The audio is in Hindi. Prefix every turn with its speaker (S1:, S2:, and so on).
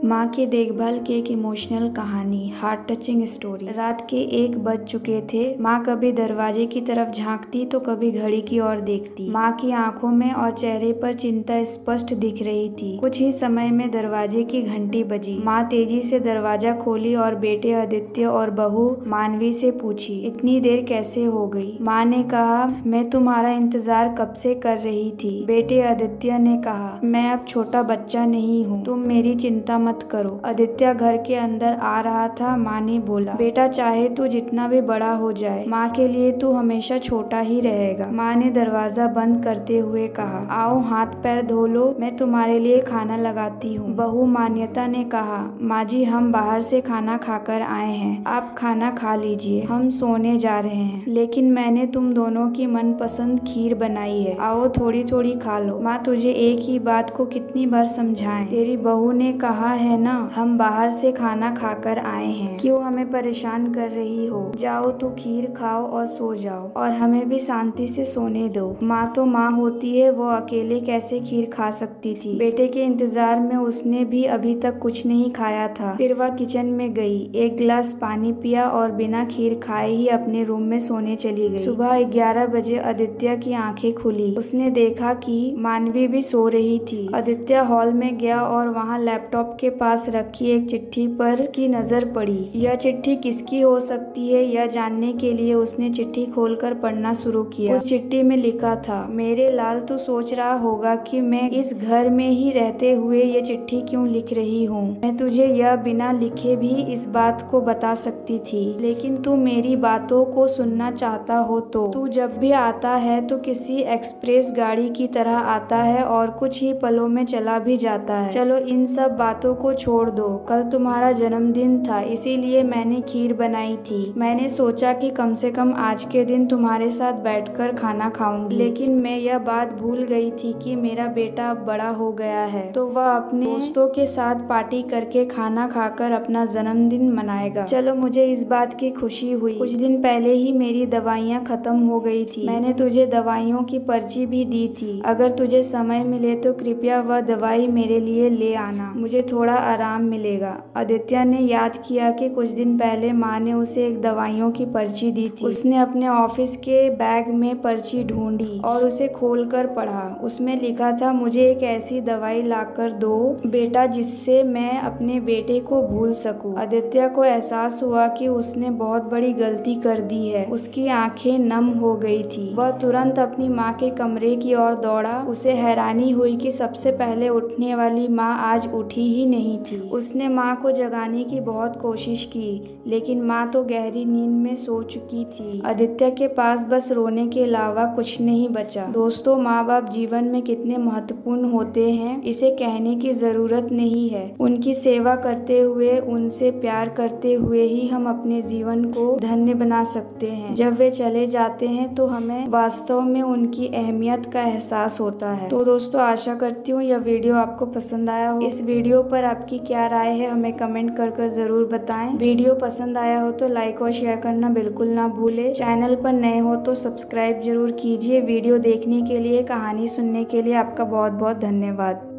S1: माँ की देखभाल की एक इमोशनल कहानी, हार्ट टचिंग स्टोरी। रात के 1 बज चुके थे। माँ कभी दरवाजे की तरफ झांकती तो कभी घड़ी की ओर देखती। माँ की आंखों में और चेहरे पर चिंता स्पष्ट दिख रही थी। कुछ ही समय में दरवाजे की घंटी बजी। माँ तेजी से दरवाजा खोली और बेटे आदित्य और बहू मानवी से पूछी, इतनी देर कैसे हो गई? माँ ने कहा, मैं तुम्हारा इंतजार कब से कर रही थी। बेटे आदित्य ने कहा, मैं अब छोटा बच्चा नहीं हूँ, तुम मेरी चिंता मत करो। आदित्य घर के अंदर आ रहा था। माँ ने बोला, बेटा चाहे तू जितना भी बड़ा हो जाए, माँ के लिए तू हमेशा छोटा ही रहेगा। माँ ने दरवाजा बंद करते हुए कहा, आओ हाथ पैर धो लो, मैं तुम्हारे लिए खाना लगाती हूँ। बहू मान्यता ने कहा, माँ जी हम बाहर से खाना खाकर आए हैं, आप खाना खा लीजिए, हम सोने जा रहे हैं। लेकिन मैंने तुम दोनों की मनपसंद खीर बनाई है, आओ थोड़ी थोड़ी खा लो। माँ तुझे एक ही बात को कितनी बार समझाएं? तेरी बहू ने कहा है ना, हम बाहर से खाना खाकर आए हैं, क्यों हमें परेशान कर रही हो? जाओ तू खीर खाओ और सो जाओ, और हमें भी शांति से सोने दो। माँ तो माँ होती है, वो अकेले कैसे खीर खा सकती थी? बेटे के इंतजार में उसने भी अभी तक कुछ नहीं खाया था। फिर वह किचन में गई, 1 गिलास पानी पिया और बिना खीर खाए ही अपने रूम में सोने चली गई। सुबह 11 बजे आदित्य की आंखें खुली। उसने देखा कि मानवी भी सो रही थी। आदित्य हॉल में गया और वहाँ लैपटॉप के पास रखी एक चिट्ठी पर उसकी नजर पड़ी। यह चिट्ठी किसकी हो सकती है, यह जानने के लिए उसने चिट्ठी खोलकर पढ़ना शुरू किया। उस चिट्ठी में लिखा था, मेरे लाल तू सोच रहा होगा कि मैं इस घर में ही रहते हुए ये चिट्ठी क्यों लिख रही हूँ। मैं तुझे यह बिना लिखे भी इस बात को बता सकती थी, लेकिन तू मेरी बातों को सुनना चाहता हो तो तू जब भी आता है तो किसी एक्सप्रेस गाड़ी की तरह आता है और कुछ ही पलों में चला भी जाता है। चलो इन सब बातों को छोड़ दो। कल तुम्हारा जन्मदिन था, इसीलिए मैंने खीर बनाई थी। मैंने सोचा कि कम से कम आज के दिन तुम्हारे साथ बैठकर खाना खाऊंगी, लेकिन मैं यह बात भूल गई थी कि मेरा बेटा अब बड़ा हो गया है, तो वह अपने दोस्तों के साथ पार्टी करके खाना खाकर अपना जन्मदिन मनाएगा। चलो मुझे इस बात की खुशी हुई। कुछ दिन पहले ही मेरी दवाइयाँ खत्म हो गई थी। मैंने तुझे दवाइयों की पर्ची भी दी थी। अगर तुझे समय मिले तो कृपया वह दवाई मेरे लिए ले आना, मुझे थोड़ा आराम मिलेगा। आदित्य ने याद किया कि कुछ दिन पहले माँ ने उसे एक दवाइयों की पर्ची दी थी। उसने अपने ऑफिस के बैग में पर्ची ढूंढी और उसे खोलकर पढ़ा। उसमें लिखा था, मुझे एक ऐसी दवाई लाकर दो बेटा जिससे मैं अपने बेटे को भूल सकूं। आदित्य को एहसास हुआ कि उसने बहुत बड़ी गलती कर दी है। उसकी आंखें नम हो गई थी। वह तुरंत अपनी माँ के कमरे की ओर दौड़ा। उसे हैरानी हुई कि सबसे पहले उठने वाली माँ आज उठी ही नहीं थी। उसने माँ को जगाने की बहुत कोशिश की, लेकिन माँ तो गहरी नींद में सो चुकी थी। आदित्य के पास बस रोने के अलावा कुछ नहीं बचा। दोस्तों, माँ बाप जीवन में कितने महत्वपूर्ण होते हैं, इसे कहने की जरूरत नहीं है। उनकी सेवा करते हुए, उनसे प्यार करते हुए ही हम अपने जीवन को धन्य बना सकते हैं। जब वे चले जाते हैं तो हमें वास्तव में उनकी अहमियत का एहसास होता है। तो दोस्तों, आशा करती हूँ यह वीडियो आपको पसंद आया हो। इस वीडियो पर आपकी क्या राय है हमें कमेंट कर जरूर बताएं। वीडियो पसंद आया हो तो लाइक और शेयर करना बिल्कुल ना भूले। चैनल पर नए हो तो सब्सक्राइब जरूर कीजिए। वीडियो देखने के लिए, कहानी सुनने के लिए आपका बहुत बहुत धन्यवाद।